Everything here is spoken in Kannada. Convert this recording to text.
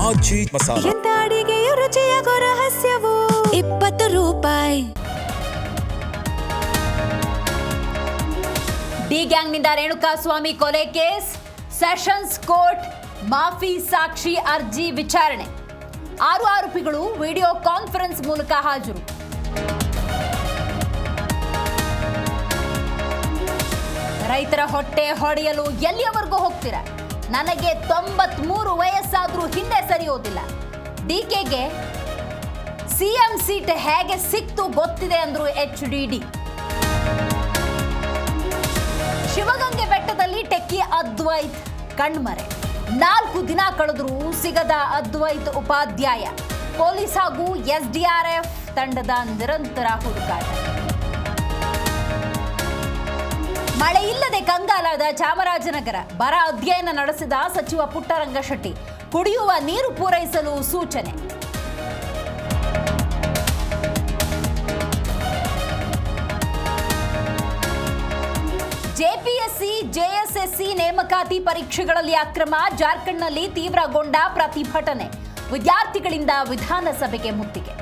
ಆಜಿ ಮಸಾಲ. ಎಂತ ಅಡಿಗೆಯ ರುಚಿಯಾಗೋ ರಹಸ್ಯವು 20 ರೂಪಾಯಿ. ಡಿ ಗ್ಯಾಂಗ್ನಿಂದ ರೇಣುಕಾಸ್ವಾಮಿ ಕೊಲೆ ಕೇಸ್, ಸೆಷನ್ಸ್ ಕೋರ್ಟ್ ಮಾಫಿ ಸಾಕ್ಷಿ ಅರ್ಜಿ ವಿಚಾರಣೆ. 6 ಆರೋಪಿಗಳು ವಿಡಿಯೋ ಕಾನ್ಫರೆನ್ಸ್ ಮೂಲಕ ಹಾಜರು. ರೈತರ ಹೊಟ್ಟೆ ಹೊಡೆಯಲು ಎಲ್ಲಿಯವರೆಗೂ ಹೋಗ್ತೀರಾ? ನನಗೆ 93 ವಯಸ್ಸಾದ್ರೂ ಹಿಂದೆ ಸರಿಯೋದಿಲ್ಲ. ಡಿಕೆಗೆ ಸಿಎಂ ಸೀಟ್ ಹೇಗೆ ಸಿಕ್ತು ಗೊತ್ತಿದೆ ಅಂದ್ರು HDD. ಶಿವಗಂಗೆ ಬೆಟ್ಟದಲ್ಲಿ ಟೆಕ್ಕಿ ಅದ್ವೈತ್ ಕಣ್ಮರೆ. 4 ದಿನ ಕಳೆದರೂ ಸಿಗದ ಅದ್ವೈತ್ ಉಪಾಧ್ಯಾಯ. ಪೊಲೀಸ್ ಹಾಗೂ SDRF ತಂಡದ ನಿರಂತರ ಹುಡುಕಾಟ. ಮಳೆ ಇಲ್ಲದೆ ಕಂಗಾಲಾದ ಚಾಮರಾಜನಗರ. ಬರ ಅಧ್ಯಯನ ನಡೆಸಿದ ಸಚಿವ ಪುಟ್ಟರಂಗಶೆಟ್ಟಿ. ಕುಡಿಯುವ ನೀರು ಪೂರೈಸಲು ಸೂಚನೆ. ಜೆಪಿಎಸ್ಸಿ JSSC ನೇಮಕಾತಿ ಪರೀಕ್ಷೆಗಳಲ್ಲಿ ಅಕ್ರಮ. ಜಾರ್ಖಂಡ್ನಲ್ಲಿ ತೀವ್ರಗೊಂಡ ಪ್ರತಿಭಟನೆ. ವಿದ್ಯಾರ್ಥಿಗಳಿಂದ ವಿಧಾನಸಭೆಗೆ ಮುತ್ತಿಗೆ.